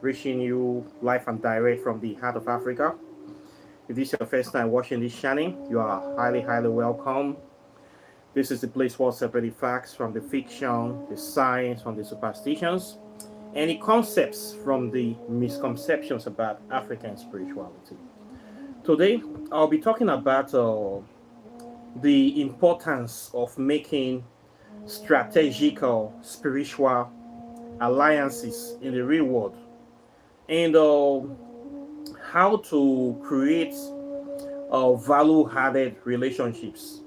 reaching you live and direct from the heart of Africa. If this is your first time watching this channel, you are highly welcome. This is the place where we separate the facts from the fiction, the science from the superstitions, and the concepts from the misconceptions about African spirituality. Today, I'll be talking about the importance of making strategic spiritual alliances in the real world and how to create value-added relationships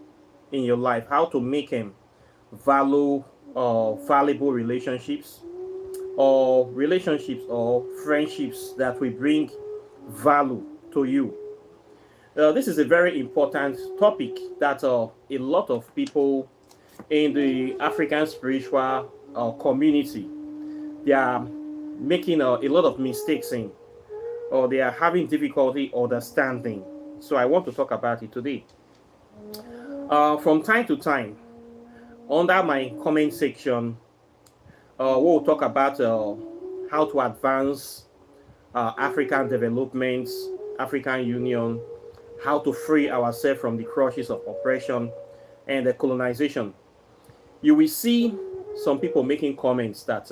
in your life, how to make them valuable relationships or friendships that will bring value to you. This is a very important topic that a lot of people in the African spiritual community, they are making a lot of mistakes in, or they are having difficulty understanding. So I want to talk about it today. From time to time, under my comment section, we'll talk about how to advance African development, African Union, how to free ourselves from the crushes of oppression and the colonization. You will see some people making comments that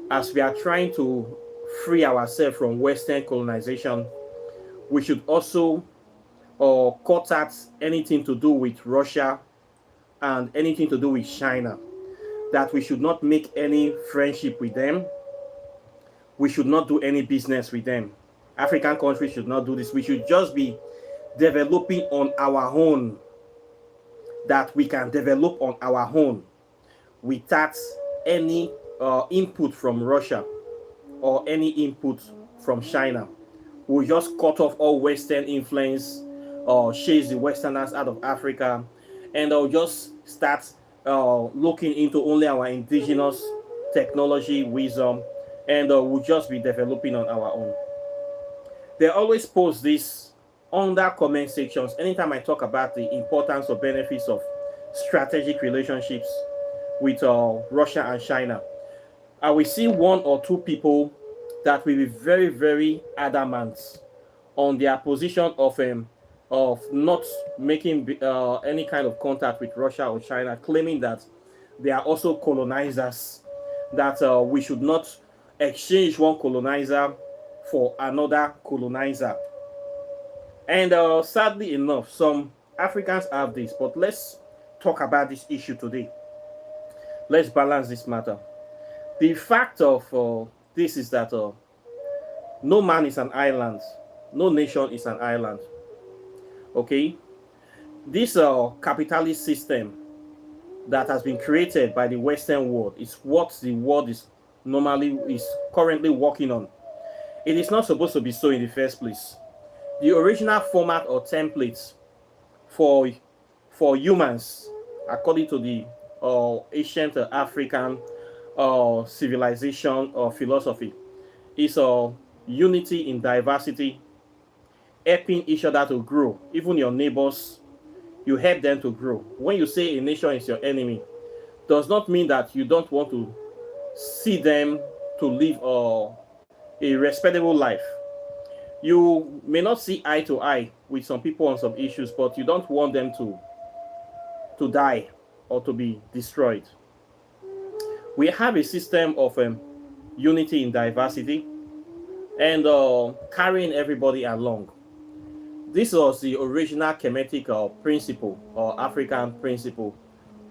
as we are trying to free ourselves from Western colonization, we should also cut out anything to do with Russia and anything to do with China, that we should not make any friendship with them. We should not do any business with them. African countries should not do this. We should just be developing on our own, that we can develop on our own without any input from Russia or any input from China. We'll just cut off all Western influence or chase the Westerners out of Africa, and I'll just start looking into only our indigenous technology, wisdom, and we'll just be developing on our own. They always post this under comment sections anytime I talk about the importance or benefits of strategic relationships with Russia and China. I will see one or two people that will be very adamant on their position of not making any kind of contact with Russia or China, claiming that they are also colonizers, that we should not exchange one colonizer for another colonizer. And sadly enough, some Africans have this, but let's talk about this issue today. Let's balance this matter. The fact of this is that no man is an island, no nation is an island. Okay, this capitalist system that has been created by the Western world is what the world is currently working on. It is not supposed to be so in the first place. The original format or templates for humans, according to the ancient African civilization or philosophy, is unity in diversity, helping each other to grow. Even your neighbors, you help them to grow. When you say a nation is your enemy, does not mean that you don't want to see them to live a respectable life. You may not see eye to eye with some people on some issues, but you don't want them to die or to be destroyed. We have a system of unity in diversity and carrying everybody along. This was the original Kemetic principle or African principle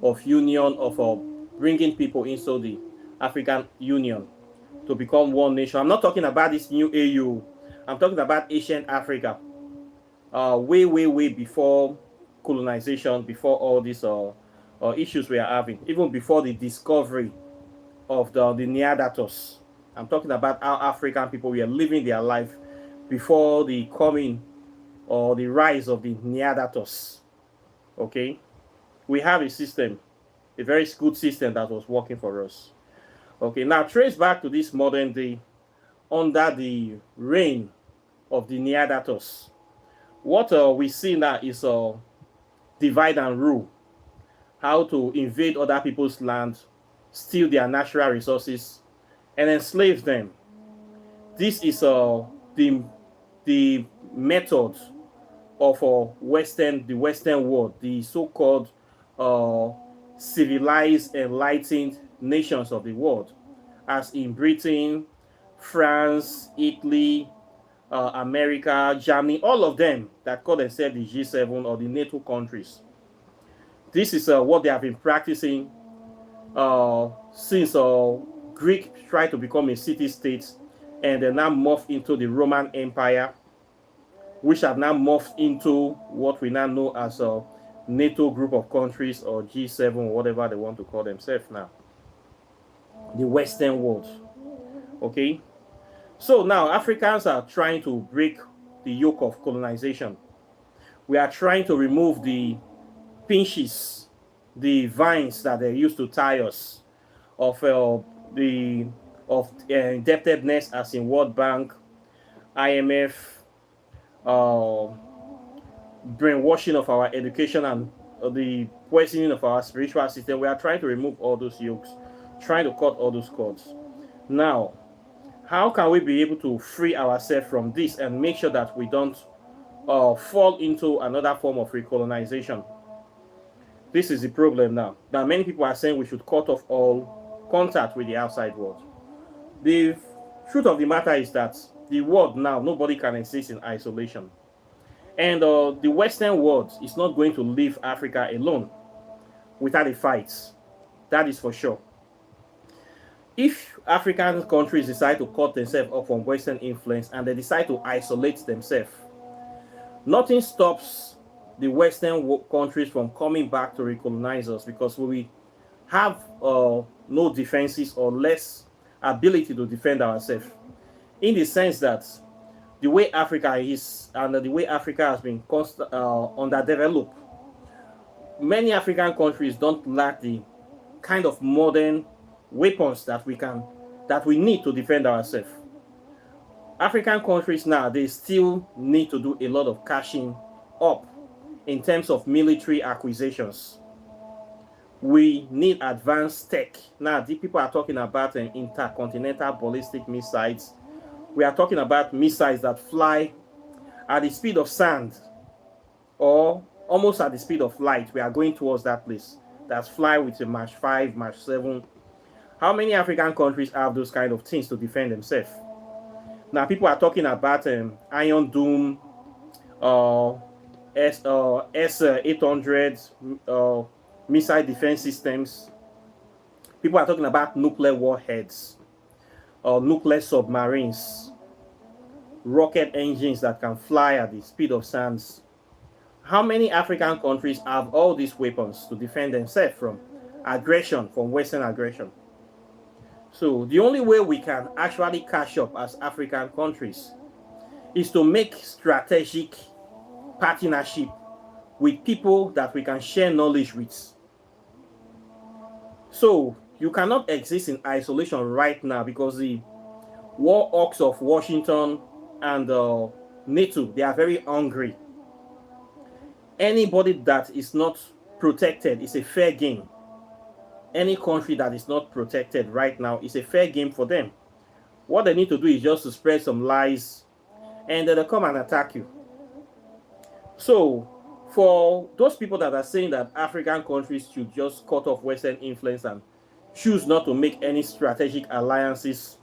of union, of bringing people into the African Union to become one nation. I'm not talking about this new AU. I'm talking about ancient Africa, way before colonization, before all these issues we are having, even before the discovery of the Neanderthals. I'm talking about how African people were living their life before the coming or the rise of the Neanderthals. Okay, we have a system, a very good system that was working for us. Okay, now trace back to this modern day under the reign of the Neanderthals. What we see now is divide and rule, how to invade other people's land, steal their natural resources, and enslave them. This is the the method of the Western world, the so-called uh, civilized, enlightened nations of the world, as in Britain, France, Italy, America, Germany, all of them that call themselves the G7 or the NATO countries. This is what they have been practicing since Greek tried to become a city-state, and they now morphed into the Roman Empire, which have now morphed into what we now know as a NATO group of countries or G7 or whatever they want to call themselves now. The Western world. Okay? So now Africans are trying to break the yoke of colonization. We are trying to remove the pinches, the vines that they used to tie us of indebtedness, as in World Bank, IMF, uh, brainwashing of our education, and the poisoning of our spiritual system. We are trying to remove all those yokes, trying to cut all those cords. Now, how can we be able to free ourselves from this and make sure that we don't fall into another form of recolonization? This is the problem now. Now, many people are saying we should cut off all contact with the outside world. The truth of the matter is that the world now, nobody can exist in isolation. And the Western world is not going to leave Africa alone without a fight. That is for sure. If African countries decide to cut themselves off from Western influence and they decide to isolate themselves, nothing stops the Western countries from coming back to recolonize us, because we have no defenses or less ability to defend ourselves. In the sense that the way Africa is and the way Africa has been underdeveloped, many African countries don't lack the kind of modern weapons that we need to defend ourselves. African countries now, they still need to do a lot of cashing up in terms of military acquisitions. We need advanced tech. Now, the people are talking about intercontinental ballistic missiles. We are talking about missiles that fly at the speed of sound or almost at the speed of light. We are going towards that place. That fly with a Mach 5, Mach 7. How many African countries have those kind of things to defend themselves? Now, people are talking about Iron Dome, S-800 missile defense systems. People are talking about nuclear warheads, nuclear submarines, rocket engines that can fly at the speed of sounds. How many African countries have all these weapons to defend themselves from aggression, from Western aggression? So the only way we can actually catch up as African countries is to make strategic partnership with people that we can share knowledge with. So you cannot exist in isolation right now, because the war hawks of Washington and NATO, they are very hungry. Anybody that is not protected is a fair game. Any country that is not protected right now is a fair game for them. What they need to do is just to spread some lies, and they'll come and attack you. So for those people that are saying that African countries should just cut off Western influence and choose not to make any strategic alliances,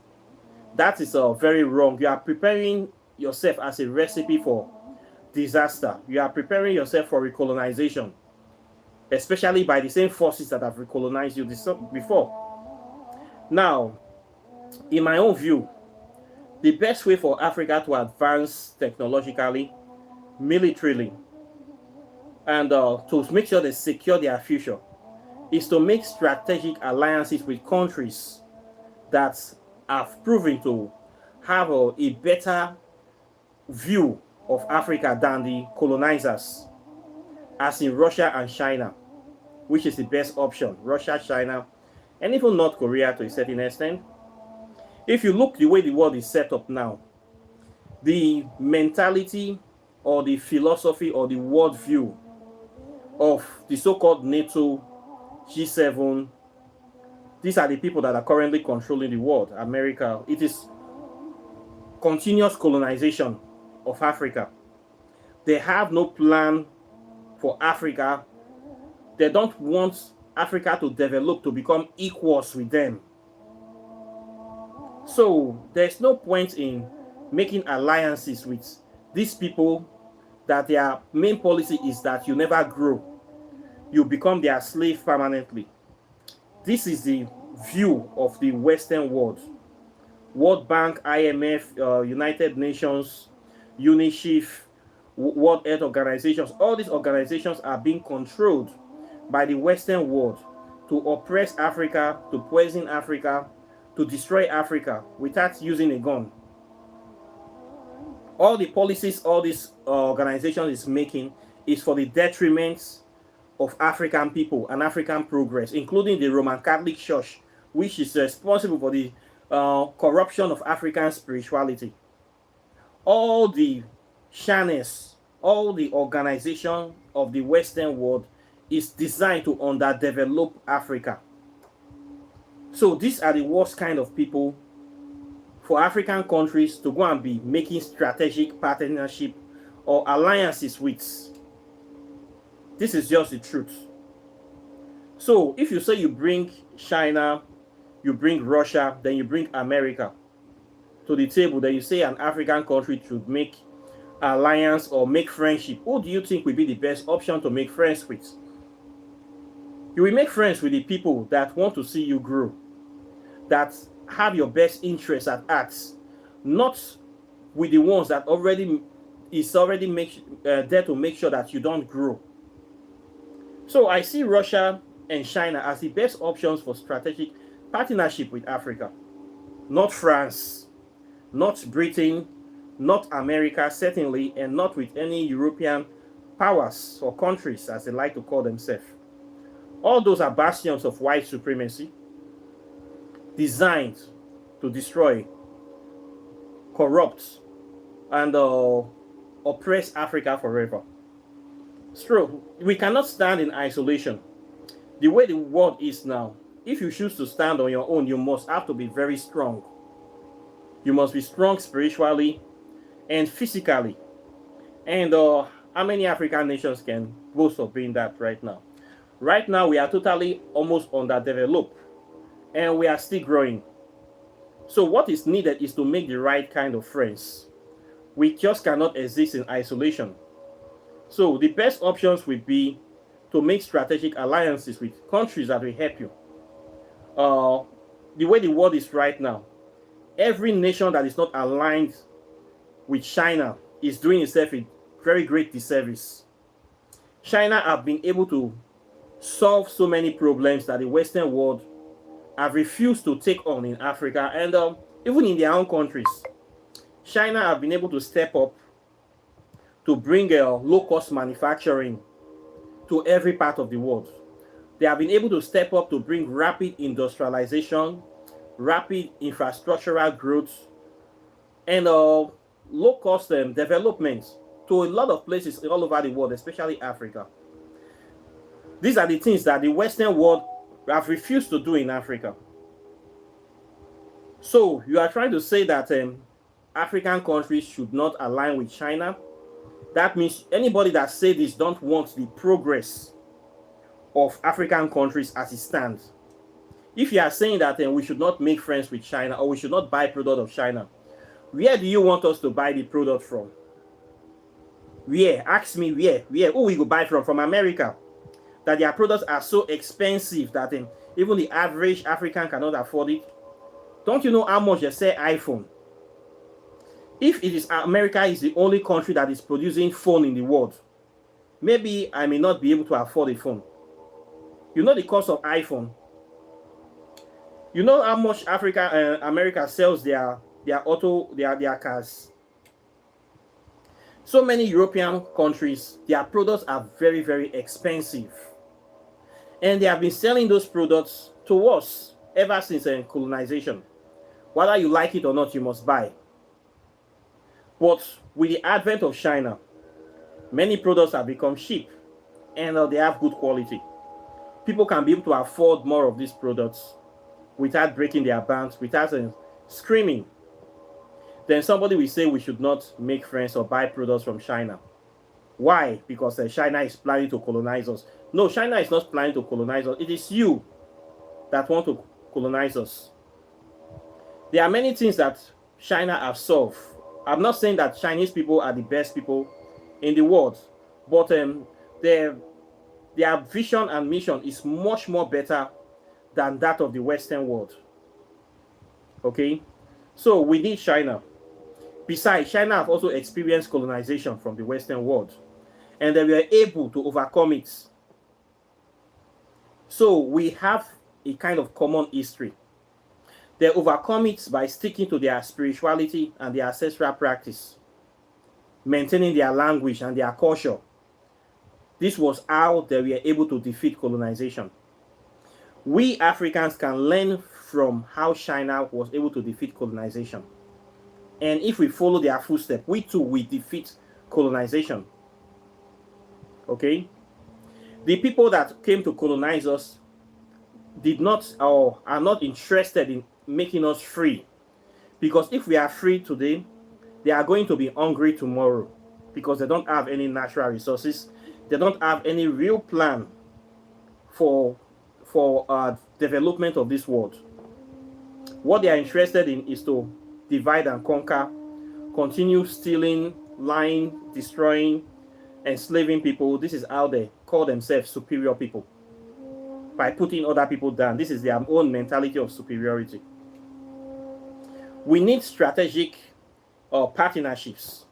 that is very wrong. You are preparing yourself as a recipe for disaster. You are preparing yourself for recolonization, especially by the same forces that have recolonized you before. Now, in my own view, the best way for Africa to advance technologically, militarily, and to make sure they secure their future is to make strategic alliances with countries that have proven to have a better view of Africa than the colonizers, as in Russia and China, which is the best option. Russia, China, and even North Korea to a certain extent. If you look the way the world is set up now, the mentality or the philosophy or the worldview of the so-called NATO, G7, these are the people that are currently controlling the world. America, it is continuous colonization of Africa. They have no plan for Africa. They don't want Africa to develop to become equals with them. So there's no point in making alliances with these people that their main policy is that you never grow. You become their slave permanently. This is the view of the Western world. World Bank, IMF, United Nations, UNICEF, World Health Organizations, all these organizations are being controlled by the Western world to oppress Africa, to poison Africa, to destroy Africa without using a gun. All the policies all these organizations is making is for the detriment of African people and African progress, including the Roman Catholic Church, which is responsible for the corruption of African spirituality. All the channels, all the organization of the Western world is designed to underdevelop Africa. So these are the worst kind of people for African countries to go and be making strategic partnership or alliances with. This is just the truth. So if you say you bring China, you bring Russia, then you bring America to the table, then you say an African country should make alliance or make friendship, who do you think will be the best option to make friends with? You will make friends with the people that want to see you grow, that have your best interests at heart, not with the ones that already there to make sure that you don't grow. So I see Russia and China as the best options for strategic partnership with Africa. Not France, not Britain, not America, certainly, and not with any European powers or countries, as they like to call themselves. All those are bastions of white supremacy, designed to destroy, corrupt, and oppress Africa forever. It's true. We cannot stand in isolation. The way the world is now, if you choose to stand on your own, you must have to be very strong. You must be strong spiritually and physically. And how many African nations can boast of being that right now? Right now, we are totally almost underdeveloped, and we are still growing. So what is needed is to make the right kind of friends. We just cannot exist in isolation. So the best options would be to make strategic alliances with countries that will help you. The way the world is right now, every nation that is not aligned with China is doing itself a very great disservice. China have been able to solve so many problems that the Western world have refused to take on in Africa and even in their own countries. China have been able to step up to bring low-cost manufacturing to every part of the world. They have been able to step up to bring rapid industrialization, rapid infrastructural growth, and low-cost development to a lot of places all over the world, especially Africa. These are the things that the Western world have refused to do in Africa. So you are trying to say that African countries should not align with China. That means anybody that says this don't want the progress of African countries as it stands. If you are saying that we should not make friends with China or we should not buy product of China, where do you want us to buy the product from? Where? Ask me where. Who we go buy from? From America. That their products are so expensive that even the average African cannot afford it. Don't you know how much they sell iPhone? If it is America is the only country that is producing phone in the world, maybe I may not be able to afford a phone. You know the cost of iPhone. You know how much America sells their cars. So many European countries, their products are very, very expensive. And they have been selling those products to us ever since colonization. Whether you like it or not, you must buy. But with the advent of China, many products have become cheap and they have good quality. People can be able to afford more of these products without breaking their banks, without screaming. then somebody will say we should not make friends or buy products from China. Why? Because China is planning to colonize us. No, China is not planning to colonize us. It is you that want to colonize us. There are many things that China have solved. I'm not saying that Chinese people are the best people in the world, but their vision and mission is much more better than that of the Western world. Okay, so we need China. Besides, China have also experienced colonization from the Western world, and they were able to overcome it. So we have a kind of common history. They overcome it by sticking to their spirituality and their ancestral practice, maintaining their language and their culture. This was how they were able to defeat colonization. We Africans can learn from how China was able to defeat colonization. And if we follow their footsteps, we too will defeat colonization. Okay? The people that came to colonize us did not or are not interested in making us free. Because if we are free today, they are going to be hungry tomorrow because they don't have any natural resources. They don't have any real plan for development of this world. What they are interested in is to divide and conquer, continue stealing, lying, destroying, enslaving people. This is how they call themselves superior people, by putting other people down. This is their own mentality of superiority. We need strategic partnerships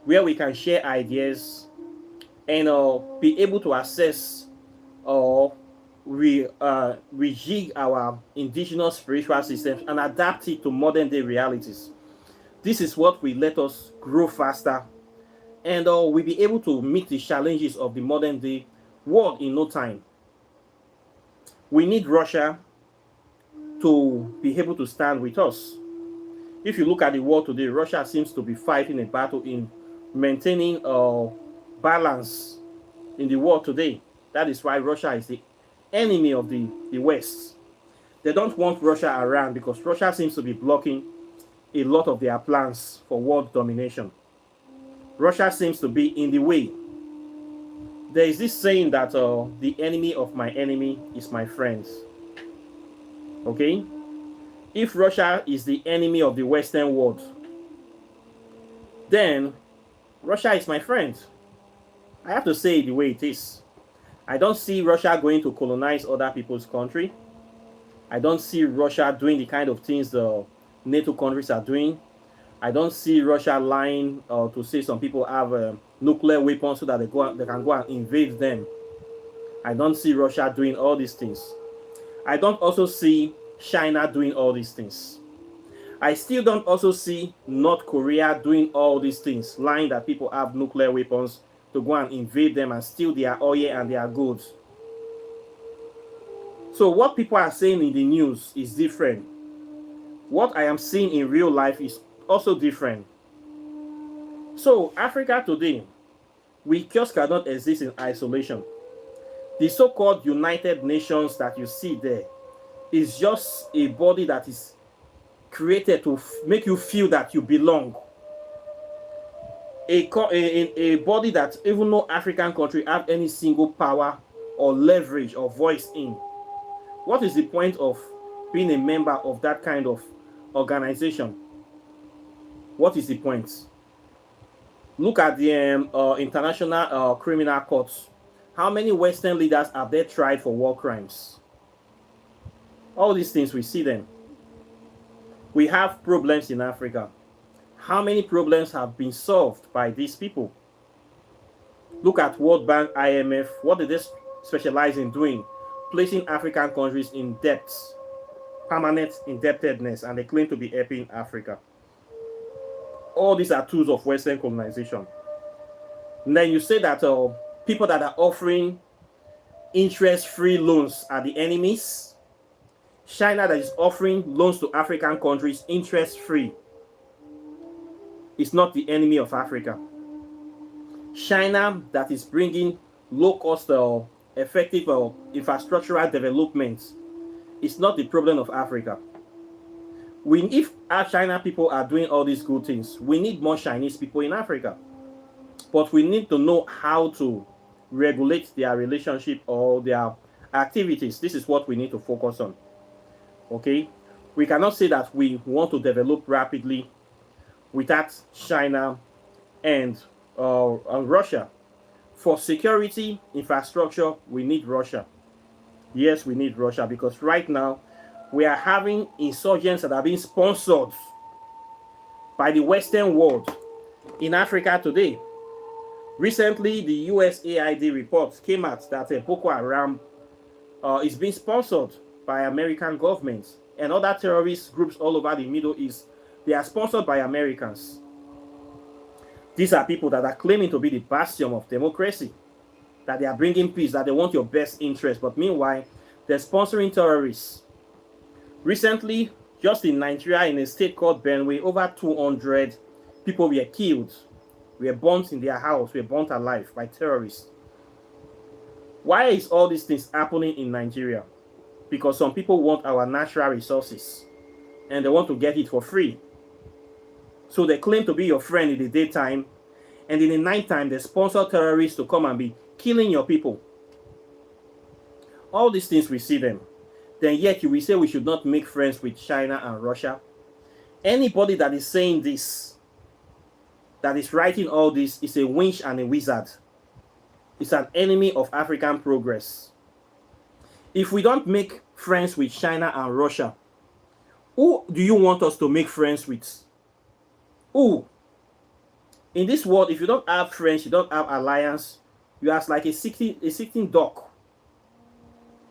where we can share ideas and be able to assess or rejig our indigenous spiritual systems and adapt it to modern day realities. This is what will let us grow faster and we'll be able to meet the challenges of the modern day world in no time. We need Russia to be able to stand with us. If you look at the world today, Russia seems to be fighting a battle in maintaining balance in the world today. That is why Russia is the enemy of the West. They don't want Russia around because Russia seems to be blocking a lot of their plans for world domination. Russia seems to be in the way. There is this saying that the enemy of my enemy is my friend. Okay? If Russia is the enemy of the Western world, then Russia is my friend. I have to say it the way it is. I don't see Russia going to colonize other people's country. I don't see Russia doing the kind of things the NATO countries are doing. I don't see Russia lying to say some people have nuclear weapons so that they can go and invade them. I don't see Russia doing all these things. I don't also see China doing all these things. I still don't also see North Korea doing all these things, lying that people have nuclear weapons to go and invade them and steal their oil and their goods. So what people are saying in the news is different. What I am seeing in real life is also different. So Africa today, we just cannot exist in isolation. The so-called United Nations that you see there is just a body that is created to make you feel that you belong. A body that even no African country have any single power or leverage or voice in. What is the point of being a member of that kind of organization? What is the point? Look at the International Criminal Courts. How many Western leaders have they tried for war crimes? All these things, we see them. We have problems in Africa. How many problems have been solved by these people? Look at World Bank, IMF. What do they specialize in doing? Placing African countries in debt, permanent indebtedness, and they claim to be helping Africa. All these are tools of Western colonization. And then you say that people that are offering interest-free loans are the enemies. China that is offering loans to African countries interest-free is not the enemy of Africa. China that is bringing low-cost effective infrastructural development is not the problem of Africa. If our China people are doing all these good things, we need more Chinese people in Africa. But we need to know how to regulate their relationship or their activities. This is what we need to focus on. Okay? We cannot say that we want to develop rapidly without China and Russia. For security, infrastructure, we need Russia. Yes, we need Russia because right now we are having insurgents that are being sponsored by the Western world in Africa today. Recently, the USAID report came out that Boko Haram is being sponsored by American governments and other terrorist groups all over the Middle East. They are sponsored by Americans. These are people that are claiming to be the bastion of democracy, that they are bringing peace, that they want your best interest. But meanwhile, they're sponsoring terrorists. Recently, just in Nigeria, in a state called Benue, over 200 people were killed, were burnt in their house, were burnt alive by terrorists. Why is all these things happening in Nigeria? Because some people want our natural resources and they want to get it for free. So they claim to be your friend in the daytime, and in the nighttime they sponsor terrorists to come and be killing your people. All these things, we see them. Then yet you will say we should not make friends with China and Russia. Anybody that is saying this, that is writing all this, is a witch and a wizard. It's an enemy of African progress. If we don't make friends with China and Russia, who do you want us to make friends with? Who? In this world, if you don't have friends, you don't have alliance, you are like a sitting duck.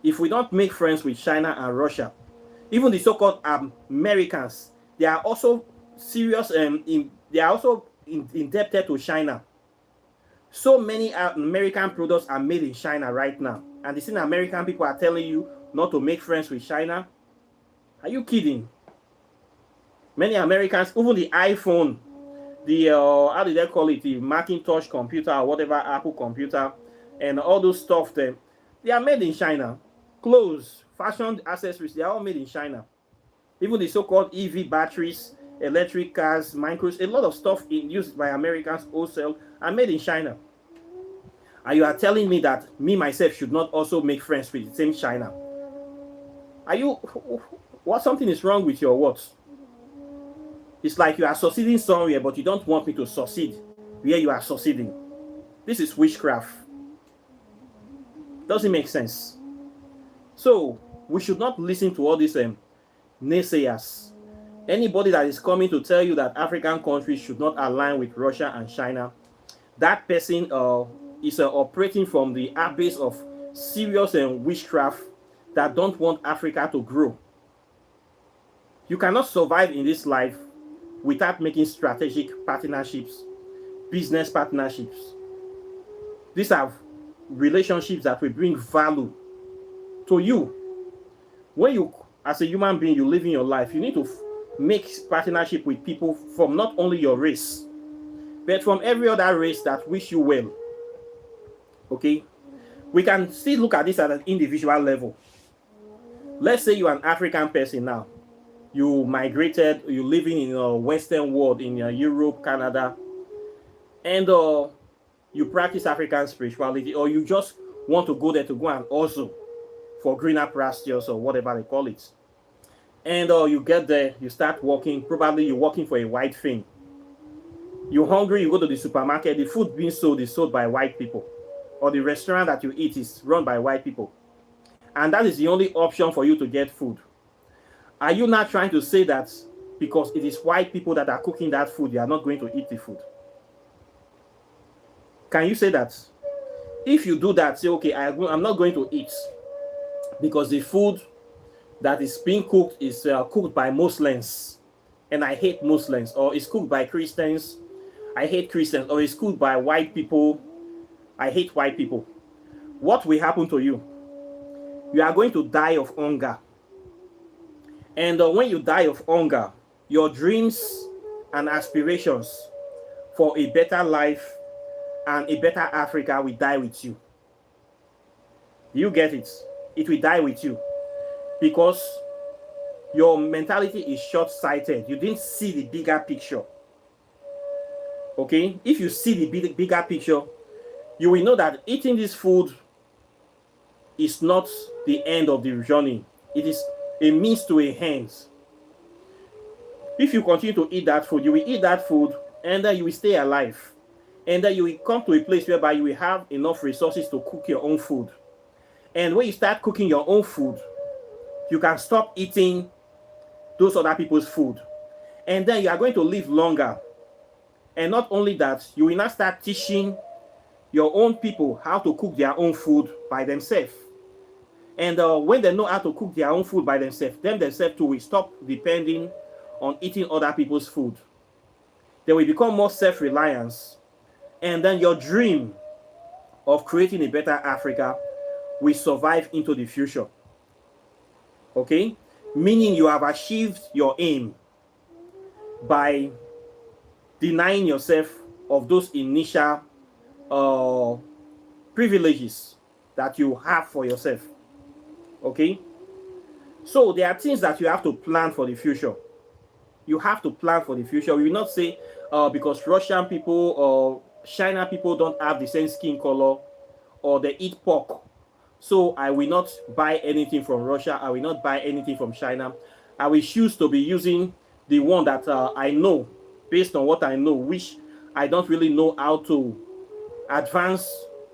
If we don't make friends with China and Russia, even the so-called Americans, they are also serious they are also indebted to China. So many American products are made in China right now, and the same American people are telling you not to make friends with China. Are you kidding? Many Americans, even the iPhone, the how did they call it, the Macintosh computer or whatever, Apple computer, and all those stuff, they are made in China. Clothes, fashion accessories, they are all made in China. Even the so-called EV batteries, electric cars, micros, a lot of stuff used by Americans wholesale are made in China. And you are telling me that me myself should not also make friends with the same China? Are you, what, something is wrong with your words? It's like you are succeeding somewhere, but you don't want me to succeed where you are succeeding. This is witchcraft. Doesn't make sense. So we should not listen to all these naysayers. Anybody that is coming to tell you that African countries should not align with Russia and China, that person is operating from the abyss of serious witchcraft that don't want Africa to grow. You cannot survive in this life without making strategic partnerships, business partnerships. These are relationships that will bring value to you. When you, as a human being, you live in your life, you need to make partnership with people from not only your race, but from every other race that wish you well. Okay? We can still look at this at an individual level. Let's say you're an African person now. You migrated, you're living in a Western world, in Europe, Canada, and you practice African spirituality, or you just want to go there to go and also for greener pastures or whatever they call it. And you get there, you start working, probably you're working for a white thing. You're hungry, you go to the supermarket, the food being sold is sold by white people, or the restaurant that you eat is run by white people. And that is the only option for you to get food. Are you not trying to say that because it is white people that are cooking that food, you are not going to eat the food? Can you say that? If you do that, say, okay, I'm not going to eat because the food that is being cooked is cooked by Muslims, and I hate Muslims, or it's cooked by Christians, I hate Christians, or it's cooked by white people, I hate white people. What will happen to you? You are going to die of hunger. And when you die of hunger, your dreams and aspirations for a better life and a better Africa will die with you. Do you get it? It will die with you. Because Your mentality is short-sighted. You didn't see the bigger picture. Okay? If you see the bigger picture, you will know that eating this food is not the end of the journey. It is a means to a end. If you continue to eat that food, you will eat that food and then you will stay alive. And then you will come to a place whereby you will have enough resources to cook your own food. And when you start cooking your own food, you can stop eating those other people's food. And then you are going to live longer. And not only that, you will now start teaching your own people how to cook their own food by themselves. And when they know how to cook their own food by themselves, them themselves too will stop depending on eating other people's food. They will become more self-reliant. And then your dream of creating a better Africa will survive into the future. Okay? Meaning you have achieved your aim by denying yourself of those initial privileges that you have for yourself. Okay? So there are things that you have to plan for the future. You have to plan for the future. We will not say because Russian people or China people don't have the same skin color or they eat pork, so I will not buy anything from Russia. I will not buy anything from China. I will choose to be using the one that I know, based on what I know, which I don't really know how to advance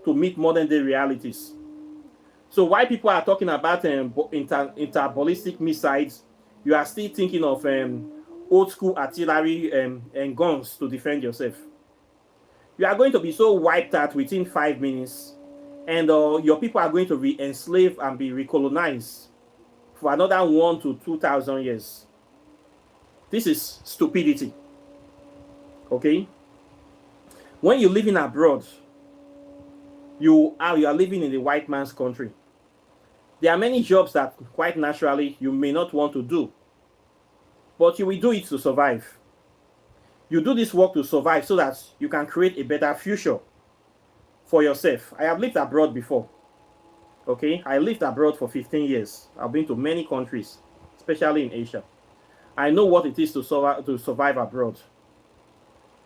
to meet modern day realities. So while people are talking about interballistic missiles, you are still thinking of old school artillery and guns to defend yourself. You are going to be so wiped out within 5 minutes, and your people are going to be enslaved and be recolonized for another 1 to 2,000 years. This is stupidity. Okay? When you're living abroad, you are living in the white man's country. There are many jobs that quite naturally you may not want to do, but you will do it to survive. You do this work to survive so that you can create a better future for yourself. I have lived abroad before. Okay? I lived abroad for 15 years. I've been to many countries, especially in Asia. I know what it is to survive abroad.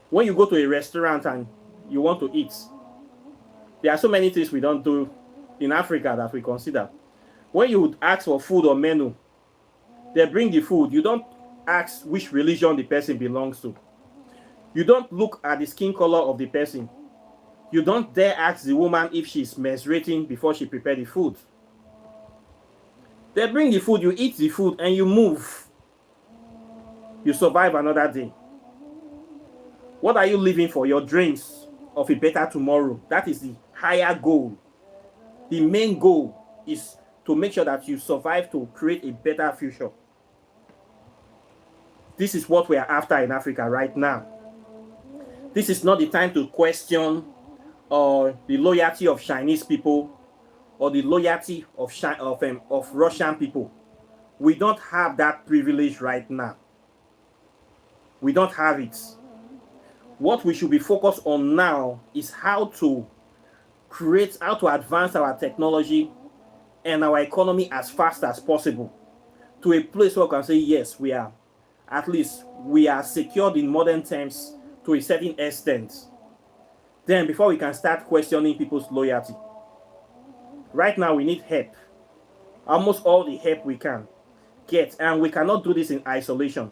When you go to a restaurant and you want to eat, there are so many things we don't do in Africa that we consider. When you would ask for food or menu, they bring the food. You don't ask which religion the person belongs to. You don't look at the skin color of the person. You don't dare ask the woman if she's menstruating before she prepares the food. They bring the food, you eat the food, and you move. You survive another day. What are you living for? Your dreams of a better tomorrow. That is the higher goal. The main goal is to make sure that you survive to create a better future. This is what we are after in Africa right now. This is not the time to question the loyalty of Chinese people or the loyalty of Russian people. We don't have that privilege right now. We don't have it. What we should be focused on now is how to advance our technology and our economy as fast as possible to a place where we can say, yes, we are secured in modern terms to a certain extent. Then before we can start questioning people's loyalty. Right now we need help. Almost all the help we can get, and we cannot do this in isolation.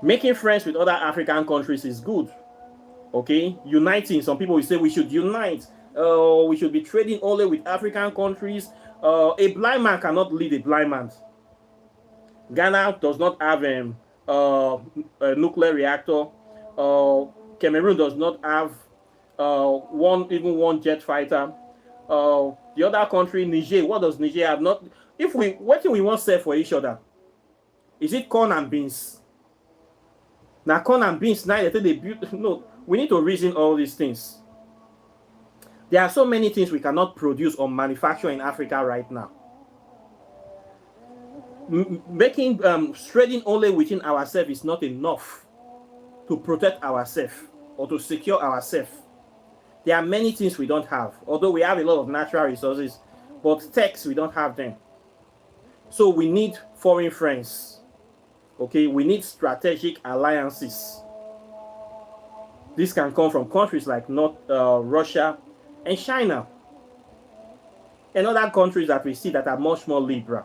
Making friends with other African countries is good. Okay? Uniting. Some people will say we should unite. We should be trading only with African countries. A blind man cannot lead a blind man. Ghana does not have a nuclear reactor. Cameroon does not have one jet fighter. The other country, Niger, what does Niger have? What do we want to sell for each other? Is it corn and beans? Now corn and beans, now they build. No, we need to reason all these things. There are so many things we cannot produce or manufacture in Africa right now. Trading only within ourselves is not enough to protect ourselves or to secure ourselves. There are many things we don't have, although we have a lot of natural resources, but techs, we don't have them. So we need foreign friends. Okay, we need strategic alliances. This can come from countries like North Russia and China, and other countries that we see that are much more liberal.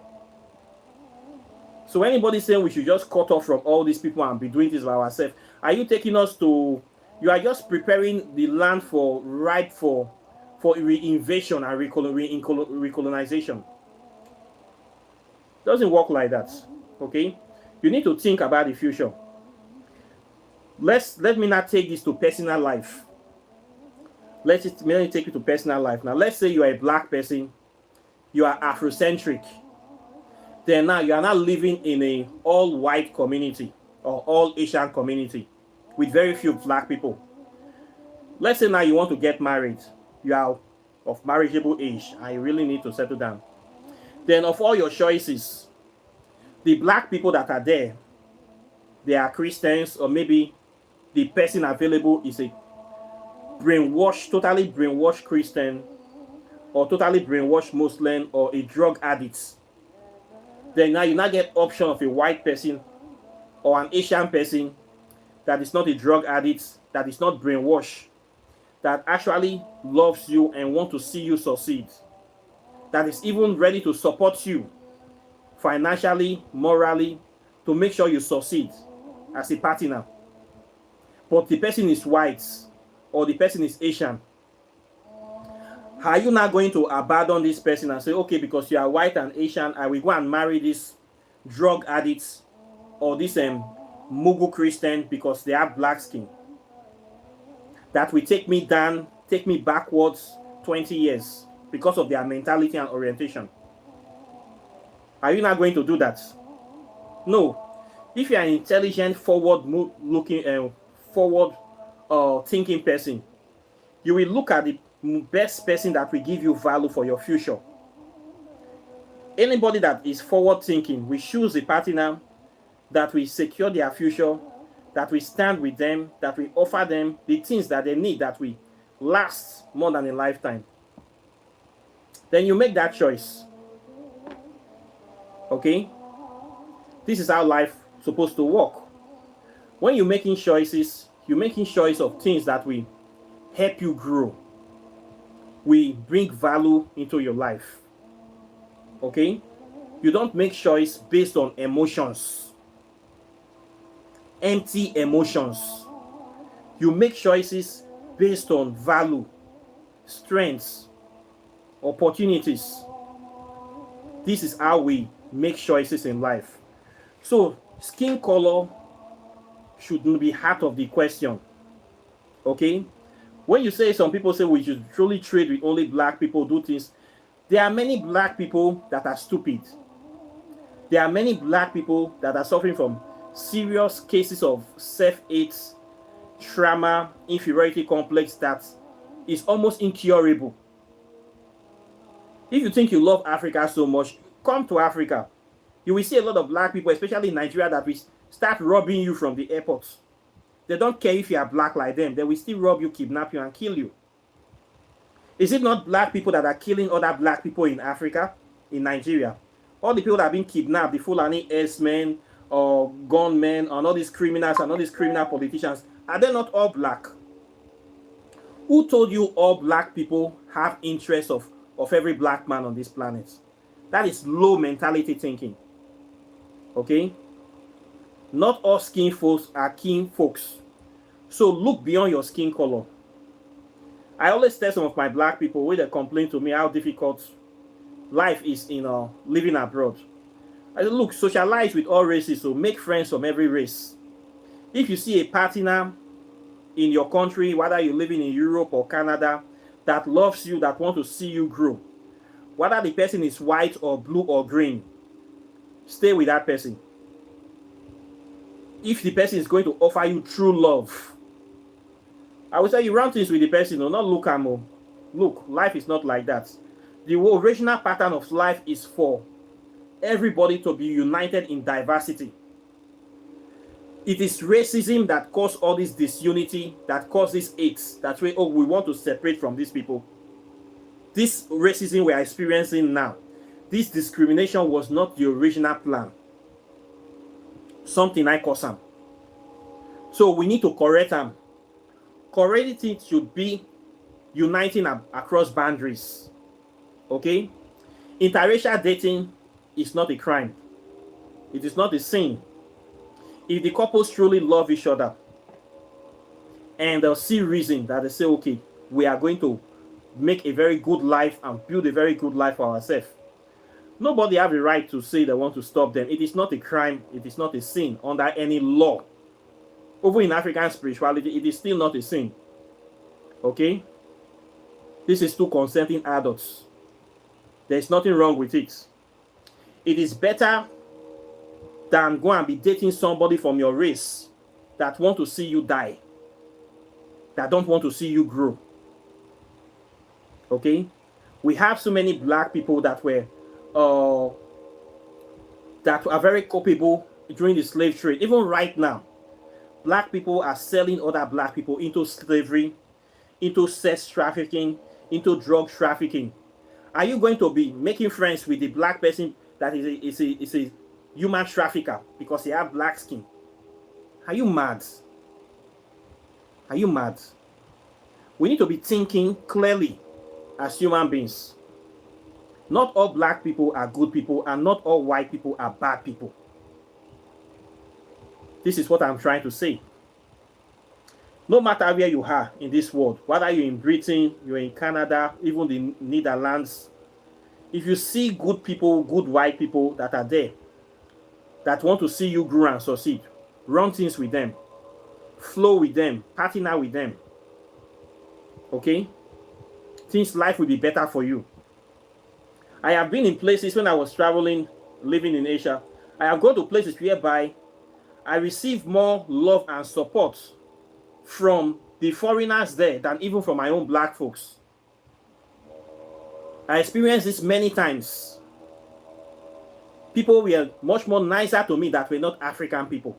So anybody saying we should just cut off from all these people and be doing this by ourselves, are you taking us to, you are just preparing the land for ripe for reinvasion and recolonization. Doesn't work like that. Okay, you need to think about the future. Let me not take this to personal life. Let me take it to personal life. Now let's say you are a black person, you are Afrocentric. Then now you are not living in a all white community or all Asian community with very few black people. Let's say now you want to get married, you are of marriageable age and you really need to settle down. Then of all your choices, the black people that are there, they are Christians, or maybe the person available is a totally brainwashed Christian, or totally brainwashed Muslim, or a drug addict. Then now you now get option of a white person or an Asian person that is not a drug addict, that is not brainwashed, that actually loves you and want to see you succeed, that is even ready to support you financially, morally, to make sure you succeed as a partner. But the person is white or the person is Asian. Are you not going to abandon this person and say, okay, because you are white and Asian, I will go and marry this drug addicts or this Mugu Christian because they have black skin? That will take me down, take me backwards 20 years because of their mentality and orientation. Are you not going to do that? No. If you are an intelligent, forward-looking, forward-thinking person, you will look at the best person that will give you value for your future. Anybody that is forward-thinking, we choose a partner that will secure their future, that will stand with them, that will offer them the things that they need, that will last more than a lifetime. Then you make that choice. Okay? This is how life is supposed to work. When you're making choices, you're making choice of things that will help you grow, will bring value into your life. Okay? You don't make choice based on emotions, empty emotions. You make choices based on value, strengths, opportunities. This is how we make choices in life. So skin color should be part of the question. Okay? When you say, some people say we should truly trade with only black people, do things, there are many black people that are stupid. There are many black people that are suffering from serious cases of self-hate, trauma, inferiority complex that is almost incurable. If you think you love Africa so much, come to Africa. You will see a lot of black people, especially in Nigeria, that will start robbing you from the airports. They don't care if you are black like them. They will still rob you, kidnap you, and kill you. Is it not black people that are killing other black people in Africa, in Nigeria? All the people that have been kidnapped, the Fulani S-men or gunmen and all these criminals and all these criminal politicians, are they not all black? Who told you all black people have interests of every black man on this planet? That is low mentality thinking. Okay? Not all skin folks are kin folks. So look beyond your skin color. I always tell some of my black people when they complain to me how difficult life is in living abroad. I say, look, socialize with all races, so make friends from every race. If you see a partner in your country, whether you're living in Europe or Canada, that loves you, that wants to see you grow, whether the person is white or blue or green, stay with that person. If the person is going to offer you true love, I would say you run things with the person, not look at them. Look, life is not like that. The original pattern of life is for everybody to be united in diversity. It is racism that caused all this disunity, that caused this hate, that way, oh, we want to separate from these people. This racism we are experiencing now, this discrimination was not the original plan. something I cause am. So we need to correct am. Correct it should be uniting across boundaries. Okay? Interracial dating is not a crime. It is not a sin. If the couples truly love each other and they'll see reason that they say, okay, we are going to make a very good life and build a very good life for ourselves. Nobody have the right to say they want to stop them. It is not a crime. It is not a sin under any law. Over in African spirituality, it is still not a sin. Okay? This is two consenting adults. There is nothing wrong with it. It is better than go and be dating somebody from your race that want to see you die, that don't want to see you grow. Okay? We have so many black people that are very culpable during the slave trade. Even right now, black people are selling other black people into slavery, into sex trafficking, into drug trafficking. Are you going to be making friends with the black person that is a human trafficker because he have black skin? Are you mad? Are you mad? We need to be thinking clearly as human beings. Not all black people are good people, and not all white people are bad people. This is what I'm trying to say. No matter where you are in this world, whether you're in Britain, you're in Canada, even the Netherlands, if you see good people, good white people that are there, that want to see you grow and succeed, run things with them, flow with them, partner with them. Okay? Things life will be better for you. I have been in places when I was traveling, living in Asia. I have gone to places whereby I receive more love and support from the foreigners there than even from my own black folks. I experienced this many times. People were much more nicer to me that were not African people.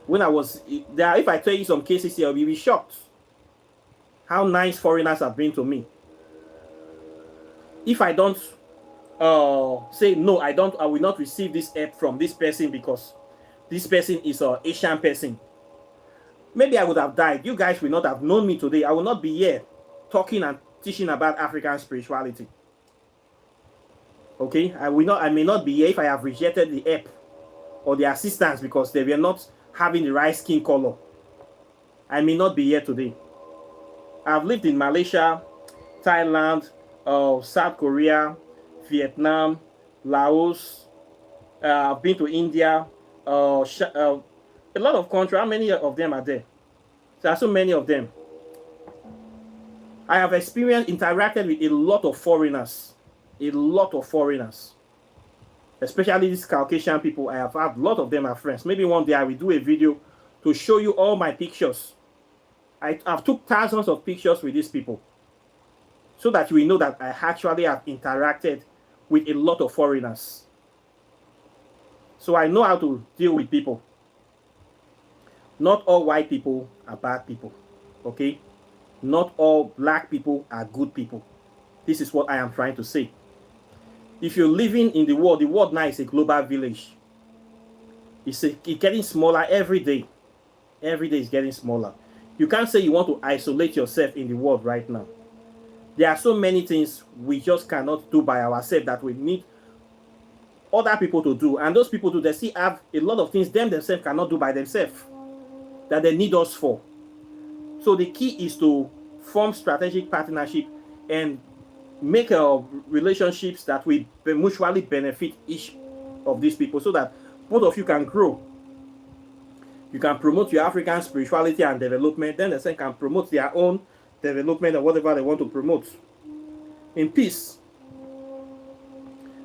When I was there, if I tell you some cases here, you'll be shocked how nice foreigners have been to me. If I don't say no, I will not receive this help from this person because this person is an Asian person, maybe I would have died. You guys will not have known me today. I will not be here talking and teaching about African spirituality. Okay, I may not be here if I have rejected the help or the assistance because they were not having the right skin color. I may not be here today. I've lived in Malaysia, Thailand, South Korea, Vietnam, Laos. I've been to India, a lot of countries. How many of them are there? There are so many of them. I have interacted with a lot of foreigners, especially these Caucasian people. I have had a lot of them as friends. Maybe one day I will do a video to show you all my pictures. I've took thousands of pictures with these people, so that you will know that I actually have interacted with a lot of foreigners. So I know how to deal with people. Not all white people are bad people, okay? Not all black people are good people. This is what I am trying to say. If you're living in the world now is a global village. It's getting smaller every day. Every day is getting smaller. You can't say you want to isolate yourself in the world right now. There are so many things we just cannot do by ourselves that we need other people to do. And those people they still have a lot of things themselves cannot do by themselves that they need us for. So the key is to form strategic partnership and make relationships that will mutually benefit each of these people so that both of you can grow. You can promote your African spirituality and development, then the second can promote their own development or whatever they want to promote in peace.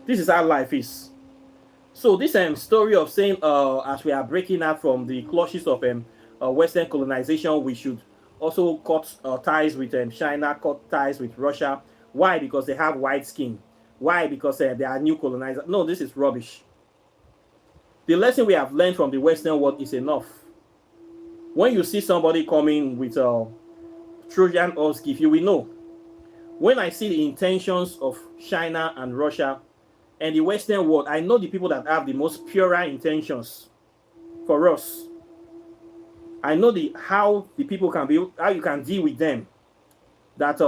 This is how life is. So this story of saying as we are breaking out from the clutches of Western colonization, we should also cut ties with China, cut ties with Russia. Why? Because they have white skin. Why? Because they are new colonizers. No, this is rubbish. The lesson we have learned from the Western world is enough. When you see somebody coming with Trojan horse gift, you will know. When I see the intentions of China and Russia, and the Western world, I know the people that have the most purer intentions for us. I know how the people can be, how you can deal with them. That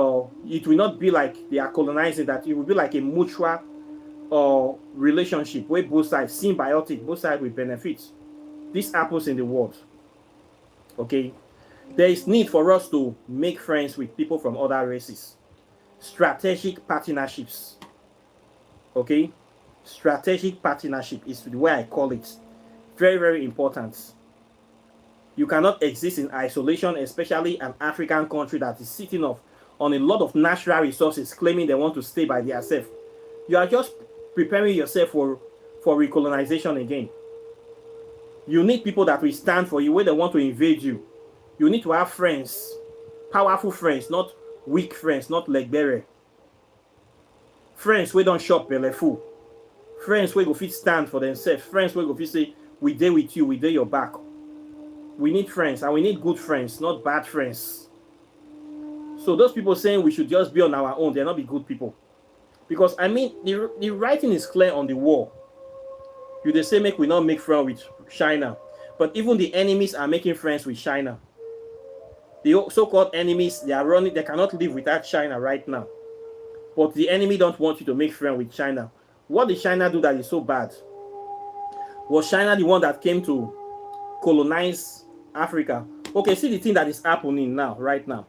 it will not be like they are colonizing, that it will be like a mutual relationship where both sides, symbiotic, both sides will benefit. This happens in the world. Okay? There is need for us to make friends with people from other races. Strategic partnerships. Okay? Strategic partnership is the way I call it. Very, very important. You cannot exist in isolation, especially an African country that is sitting on a lot of natural resources, claiming they want to stay by themselves. You are just preparing yourself for recolonization again. You need people that will stand for you when they want to invade you. You need to have friends, powerful friends, not weak friends, not leg bearer. Friends wey don't shop belle full. Friends wey go fit stand for themselves. Friends wey go fit say, we dey with you, we dey your back. We need friends, and we need good friends, not bad friends. So those people saying we should just be on our own, they're not be good people. Because, I mean, the writing is clear on the wall. You they say make we not make friends with China. But even the enemies are making friends with China. The so-called enemies, they are running, they cannot live without China right now. But the enemy don't want you to make friends with China. What did China do that is so bad? Was China the one that came to colonize Africa? Okay, see the thing that is happening now, right now.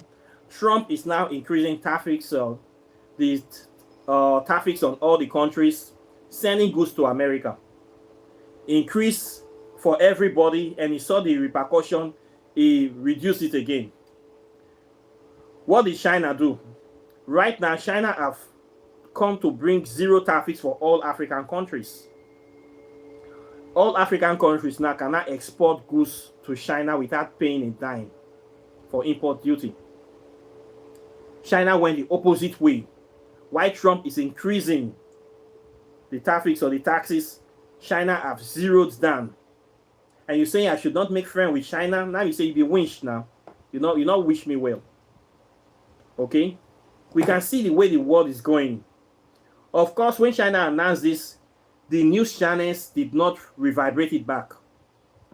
Trump is now increasing tariffs, tariffs on all the countries, sending goods to America. Increase for everybody, and he saw the repercussion, he reduced it again. What did China do? Right now, China have come to bring zero tariffs for all African countries. All African countries now cannot export goods to China without paying a dime for import duty. China went the opposite way. While Trump is increasing the tariffs or the taxes, China have zeroed down. And you're saying I should not make friends with China? Now you say you be winched now. You not wish me well. Okay? We can see the way the world is going. Of course, when China announced this, the news channels did not reverberate it back.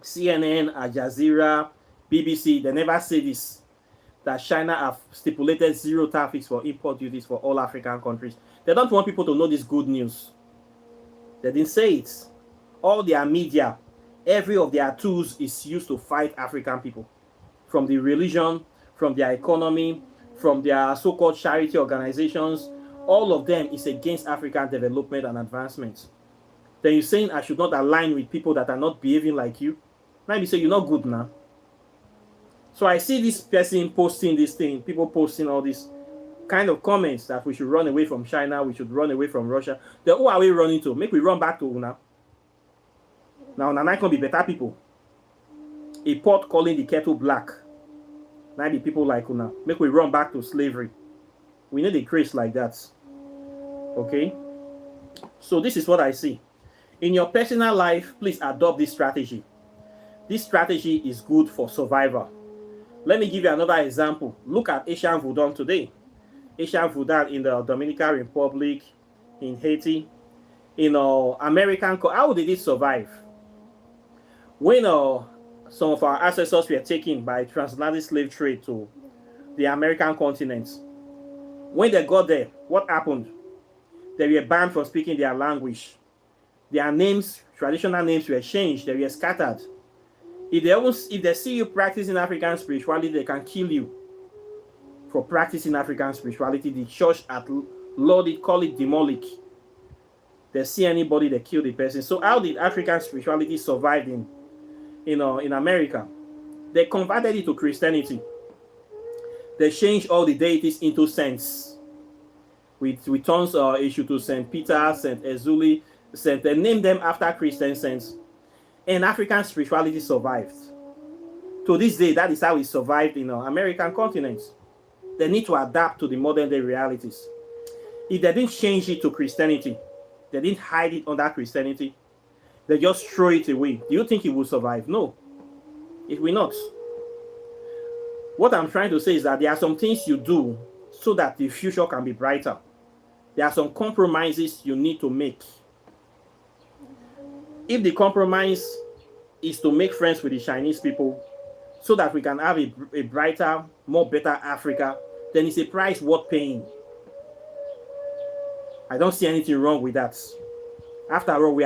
CNN, Al Jazeera, BBC, they never say this. That China have stipulated zero tariffs for import duties for all African countries. They don't want people to know this good news. They didn't say it. All their media, every of their tools is used to fight African people. From the religion, from their economy, from their so-called charity organizations, all of them is against African development and advancement. Then you're saying I should not align with people that are not behaving like you? Now you say you're not good now. So I see this person posting this thing, people posting all these kind of comments that we should run away from China, we should run away from Russia. Then who are we running to? Make we run back to Una. Now Una can be better people. A pot calling the kettle black. Now be people like Una. Make we run back to slavery. We need a craze like that. Okay? So this is what I see. In your personal life, please adopt this strategy. This strategy is good for survival. Let me give you another example. Look at Asian voodoo today. Asian voodoo in the Dominican Republic, in Haiti, in American. How did it survive? When some of our ancestors were taken by transatlantic slave trade to the American continent, when they got there, what happened? They were banned from speaking their language. Their names, traditional names, were changed. They were scattered. If they see you practicing African spirituality, they can kill you for practicing African spirituality. The church at law, they call it demolic. They see anybody, they kill the person. So how did African spirituality survive in America? They converted it to Christianity. They changed all the deities into saints. We turn issue to Saint Peter, Saint Ezuli, they named them after Christian saints. And African spirituality survived. To this day, that is how it survived in the American continent. They need to adapt to the modern day realities. If they didn't change it to Christianity, they didn't hide it under Christianity, they just throw it away. Do you think it will survive? No, it will not. What I'm trying to say is that there are some things you do so that the future can be brighter. There are some compromises you need to make If the compromise is to make friends with the Chinese people so that we can have a brighter, more better Africa, then it's a price worth paying. I don't see anything wrong with that. After all,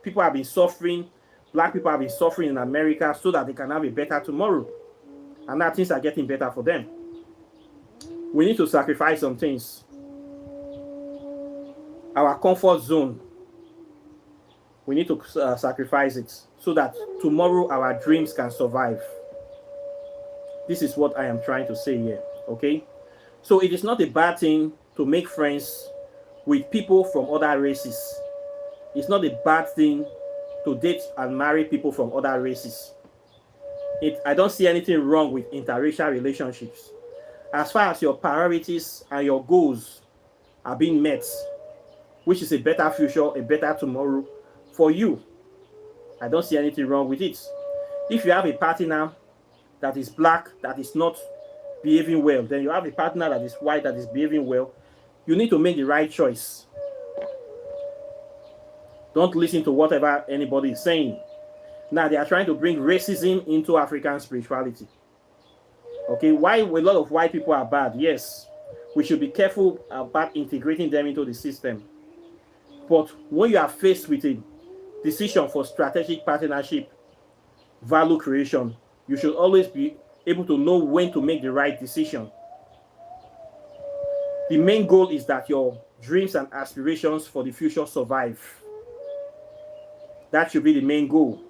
people have been suffering, black people have been suffering in America so that they can have a better tomorrow. And now things are getting better for them. We need to sacrifice some things. Our comfort zone, we need to sacrifice it so that tomorrow our dreams can survive. This is what I am trying to say here, okay? So it is not a bad thing to make friends with people from other races. It's not a bad thing to date and marry people from other races. I don't see anything wrong with interracial relationships. As far as your priorities and your goals are being met, which is a better future, a better tomorrow for you, I don't see anything wrong with it. If you have a partner that is black, that is not behaving well, then you have a partner that is white, that is behaving well, you need to make the right choice. Don't listen to whatever anybody is saying. Now they are trying to bring racism into African spirituality. Okay, why a lot of white people are bad? Yes, we should be careful about integrating them into the system. But when you are faced with a decision for strategic partnership, value creation, you should always be able to know when to make the right decision. The main goal is that your dreams and aspirations for the future survive. That should be the main goal.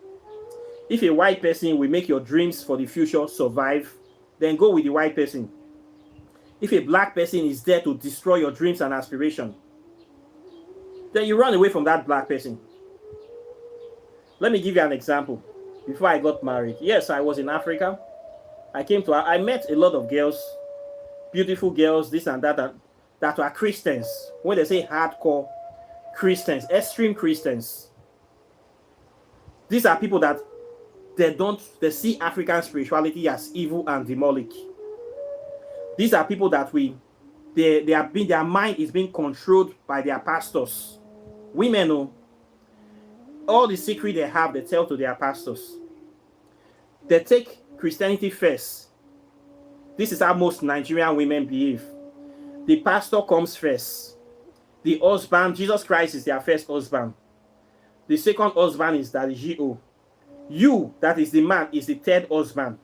If a white person will make your dreams for the future survive, then go with the white person. If a black person is there to destroy your dreams and aspirations, then you run away from that black person. Let me give you an example. Before I got married, yes, I was in Africa. I met a lot of girls, beautiful girls, this and that were Christians. When they say hardcore Christians, extreme Christians, these are people that they see African spirituality as evil and demonic. These are people that their mind is being controlled by their pastors. Women, all the secret they have, they tell to their pastors. They take Christianity first. This is how most Nigerian women behave. The pastor comes first. The husband, Jesus Christ is their first husband. The second husband is that G.O. You, that is the man, is the third husband.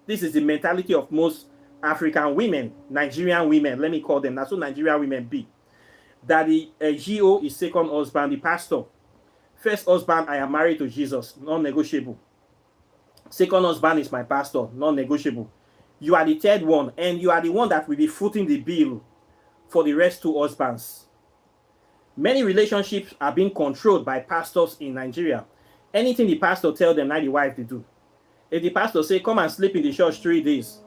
This is the mentality of most African women, Nigerian women, let me call them. That's what Nigerian women be. That the G.O. is second husband, the pastor. First husband, I am married to Jesus, non-negotiable. Second husband is my pastor, non-negotiable. You are the third one, and you are the one that will be footing the bill for the rest two husbands. Many relationships are being controlled by pastors in Nigeria. Anything the pastor tells them, now the wife they do. If the pastor say, come and sleep in the church 3 days,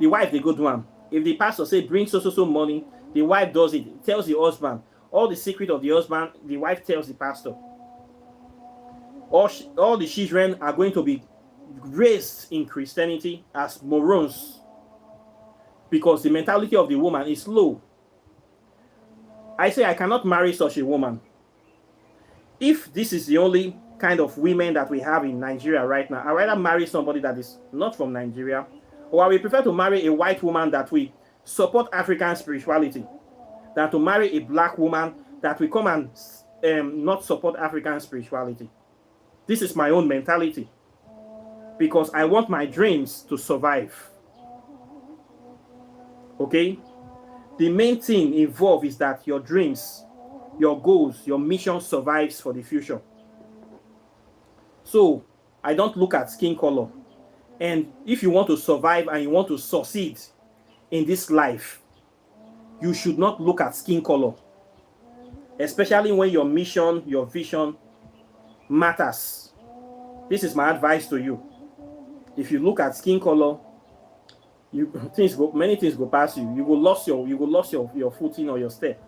the wife they go do them. If the pastor say, bring so money, the wife does it. Tells the husband. All the secret of the husband, the wife tells the pastor. All the children are going to be raised in Christianity as morons because the mentality of the woman is low. I say I cannot marry such a woman. If this is the only kind of women that we have in Nigeria right now, I'd rather marry somebody that is not from Nigeria, or I will prefer to marry a white woman that will support African spirituality than to marry a black woman that will come and not support African spirituality. This is my own mentality because I want my dreams to survive. Okay? The main thing involved is that your dreams, your goals, your mission survives for the future. So, I don't look at skin color. And if you want to survive and you want to succeed in this life, you should not look at skin color. Especially when your mission, your vision matters. This is my advice to you. If you look at skin color, many things go past you. You will lose your footing or your step.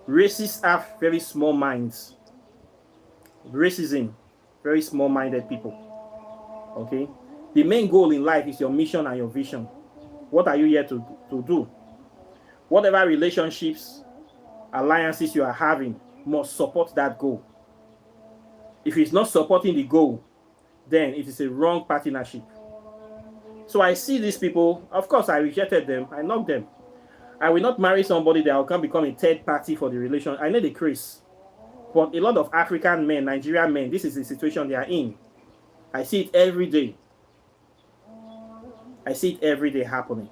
Racists have very small minds. Racism, very small-minded people. Okay? The main goal in life is your mission and your vision. What are you here to do? Whatever relationships, alliances you are having must support that goal. If it's not supporting the goal, then it is a wrong partnership. So I see these people, of course, I rejected them, I knocked them. I will not marry somebody that will come become a third party for the relation. I know the craze. But a lot of African men, Nigerian men, this is the situation they are in. I see it every day. I see it every day happening.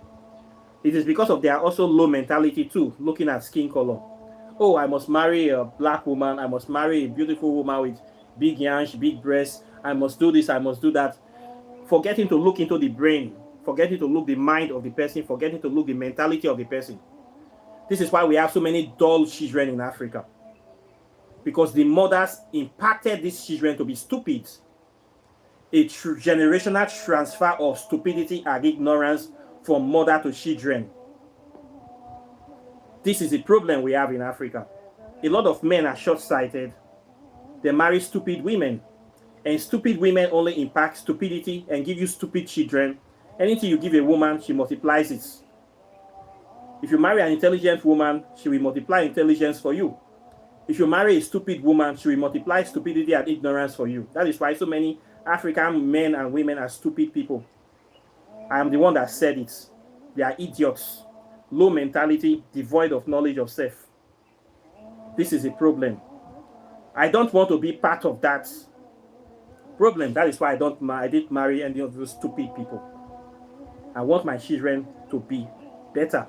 It is because of their also low mentality too, looking at skin color. Oh, I must marry a black woman. I must marry a beautiful woman with big yansh, big breasts. I must do this. I must do that. Forgetting to look into the brain, forgetting to look the mind of the person, forgetting to look the mentality of the person. This is why we have so many dull children in Africa. Because the mothers impacted these children to be stupid. A generational transfer of stupidity and ignorance from mother to children. This is a problem we have in Africa. A lot of men are short-sighted. They marry stupid women. And stupid women only impact stupidity and give you stupid children. Anything you give a woman, she multiplies it. If you marry an intelligent woman, she will multiply intelligence for you. If you marry a stupid woman, she will multiply stupidity and ignorance for you. That is why so many African men and women are stupid people. I am the one that said it. They are idiots. Low mentality, devoid of knowledge of self. This is a problem. I don't want to be part of that problem. That is why I didn't marry any of those stupid people. I want my children to be better.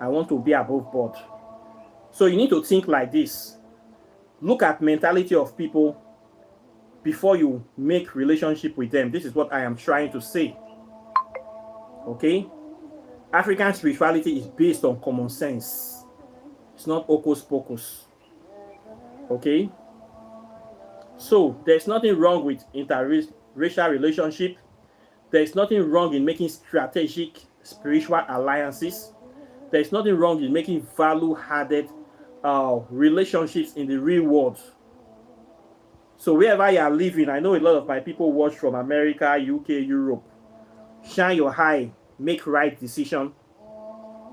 I want to be above board. So you need to think like this. Look at mentality of people before you make relationship with them. This is what I am trying to say. Okay? African spirituality is based on common sense. It's not hocus pocus. Okay? So there's nothing wrong with interracial relationship. There's nothing wrong in making strategic spiritual alliances. There's nothing wrong in making value-added relationships in the real world. So wherever you are living, I know a lot of my people watch from America, UK, Europe. Shine your eye, make right decision.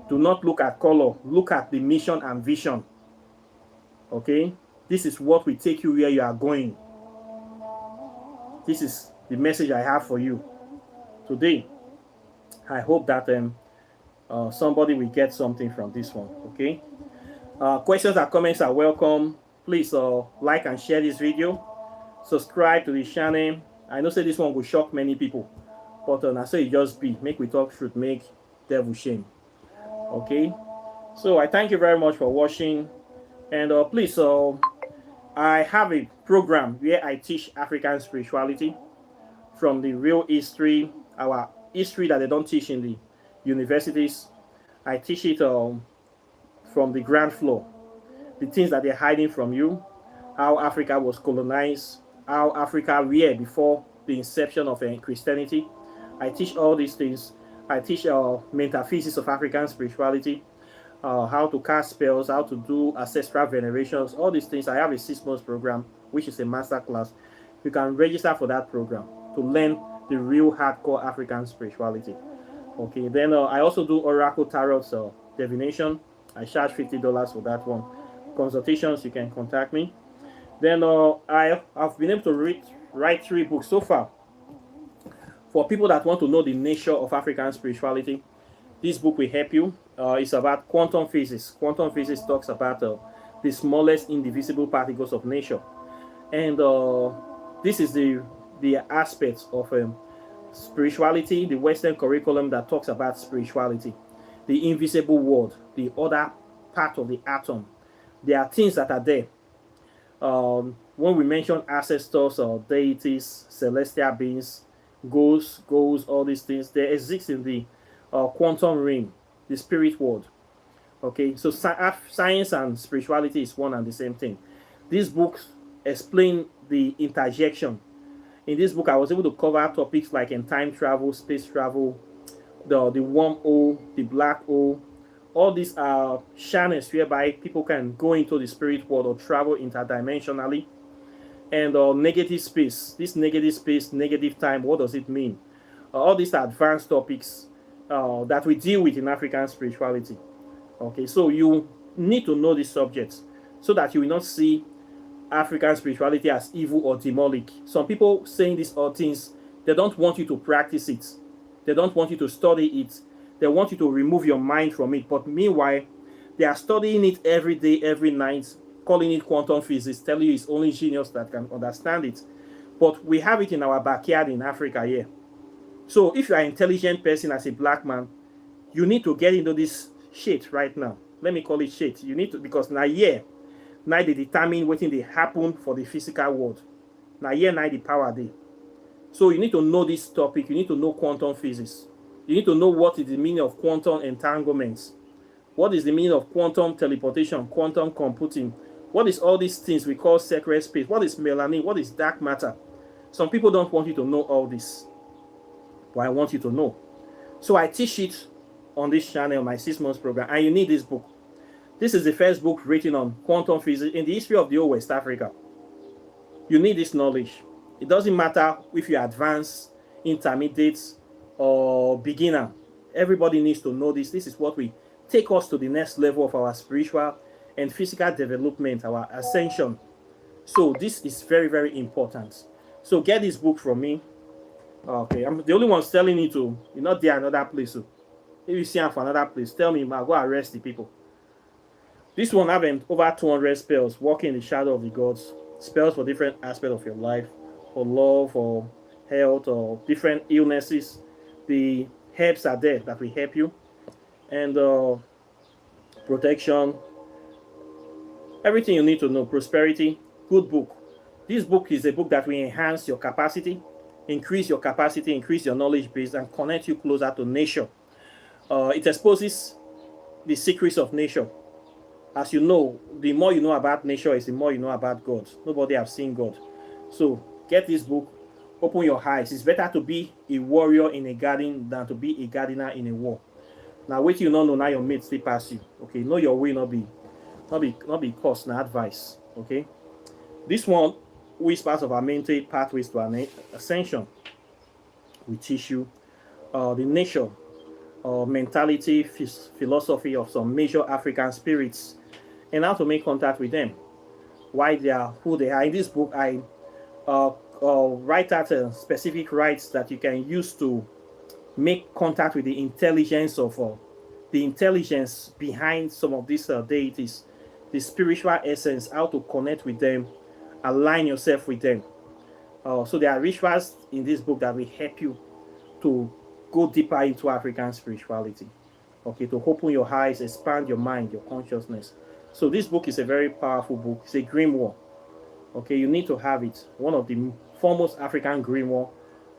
Do not look at color, look at the mission and vision. Okay? This is what will take you where you are going. This is the message I have for you today. I hope that somebody will get something from this one. Okay? Questions and comments are welcome. Please like and share this video. Subscribe to the channel. I know say this one will shock many people, but I say it just be. Make we talk should make devil shame. Okay? So I thank you very much for watching. And please, I have a program where I teach African spirituality from the real history, our history that they don't teach in the universities. I teach it from the ground floor, the things that they're hiding from you, how Africa was colonized, how Africa were before the inception of Christianity. I teach all these things. I teach metaphysics of African spirituality, how to cast spells, how to do ancestral venerations, all these things. I have a 6-month program, which is a master class. You can register for that program to learn the real hardcore African spirituality. Okay, then I also do oracle tarot divination. I charge $50 for that one. Consultations, you can contact me. Then I have been able to write 3 books so far. For people that want to know the nature of African spirituality, this book will help you. It's about quantum physics. Quantum physics talks about the smallest indivisible particles of nature. And this is the aspects of spirituality, the Western curriculum that talks about spirituality, the invisible world, the other part of the atom. There are things that are there. When we mention ancestors or deities, celestial beings, ghosts, all these things, they exist in the quantum realm, the spirit world. Okay, so science and spirituality is one and the same thing. These books explain the interjection. In this book, I was able to cover topics like time travel, space travel, the wormhole, the black hole. All these are channels whereby people can go into the spirit world or travel interdimensionally. And negative space. This negative space, negative time, what does it mean? All these are advanced topics that we deal with in African spirituality. Okay, so you need to know these subjects so that you will not see African spirituality as evil or demonic. Some people saying these all things, they don't want you to practice it. They don't want you to study it. They want you to remove your mind from it. But meanwhile, they are studying it every day, every night, calling it quantum physics, telling you it's only genius that can understand it. But we have it in our backyard in Africa here. So if you are an intelligent person as a black man, you need to get into this shit right now. Let me call it shit. You need to, because now here, now they determine what they happen for the physical world. Now here, now the power day. So you need to know this topic. You need to know quantum physics. You need to know what is the meaning of quantum entanglements. What is the meaning of quantum teleportation, quantum computing? What is all these things we call sacred space? What is melanin? What is dark matter? Some people don't want you to know all this, but I want you to know. So I teach it on this channel, my 6 months program, and you need this book. This is the first book written on quantum physics in the history of the whole West Africa. You need this knowledge. It doesn't matter if you're advanced, intermediate, or beginner. Everybody needs to know this. This is what will take us to the next level of our spiritual and physical development, our ascension. So this is very, very important. So get this book from me. Okay, I'm the only one selling it to. You're not there another place. So if you see him for another place, tell me, I'll go arrest the people. This one having over 200 spells, walking in the shadow of the gods, spells for different aspects of your life, for love, or health, or different illnesses. The herbs are there that will help you, and protection, everything you need to know. Prosperity, good book. This book is a book that will enhance your capacity, increase your capacity, increase your knowledge base, and connect you closer to nature. It exposes the secrets of nature. As you know, the more you know about nature is the more you know about God. Nobody have seen God. So get this book, open your eyes. It's better to be a warrior in a garden than to be a gardener in a war. Now wait till you not know, now your mates stay pass you. Okay, know your way, not be cost, na advice. Okay. This one, which part of our mental pathways to an ascension. We teach you the nature mentality, philosophy of some major African spirits, and how to make contact with them, why they are who they are. In this book, I write out specific rights that you can use to make contact with the intelligence of the intelligence behind some of these deities, the spiritual essence, how to connect with them, align yourself with them. So there are rituals in this book that will help you to go deeper into African spirituality. Okay, to open your eyes, expand your mind, your consciousness. So this book is a very powerful book. It's a grimoire. Okay, you need to have it. One of the foremost African grimoire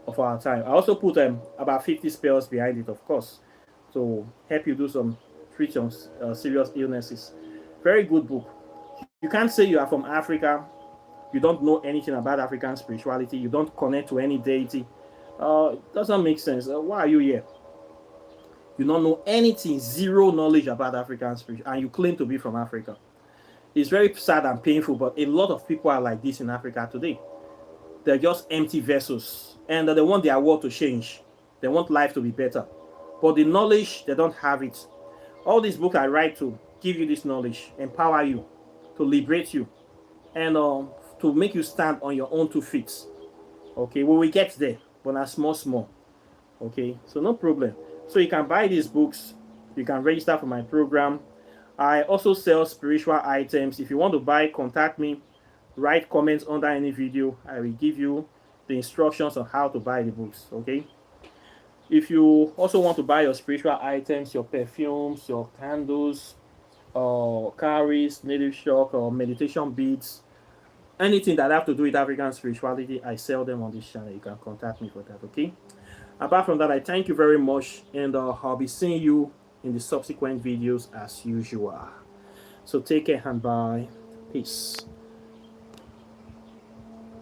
of our time. I also put about 50 spells behind it, of course, to help you do some treat some serious illnesses. Very good book. You can't say you are from Africa, you don't know anything about African spirituality, you don't connect to any deity. It doesn't make sense. Why are you here? You don't know anything, zero knowledge about African spirituality, and you claim to be from Africa. It's very sad and painful, but a lot of people are like this in Africa today. They're just empty vessels, and they want their world to change. They want life to be better, but the knowledge, they don't have it. All these books I write to give you this knowledge, empower you, to liberate you, and to make you stand on your own 2 feet. Okay, we will get there, but not small. Okay, so no problem. So you can buy these books, you can register for my program. I also sell spiritual items. If you want to buy, contact me, write comments under any video. I will give you the instructions on how to buy the books. Okay, if you also want to buy your spiritual items, your perfumes, your candles, cowries, native shock, or meditation beads, anything that have to do with African spirituality, I sell them on this channel. You can contact me for that. Okay, apart from that, I thank you very much, and I'll be seeing you in the subsequent videos as usual. So take care and bye. Peace.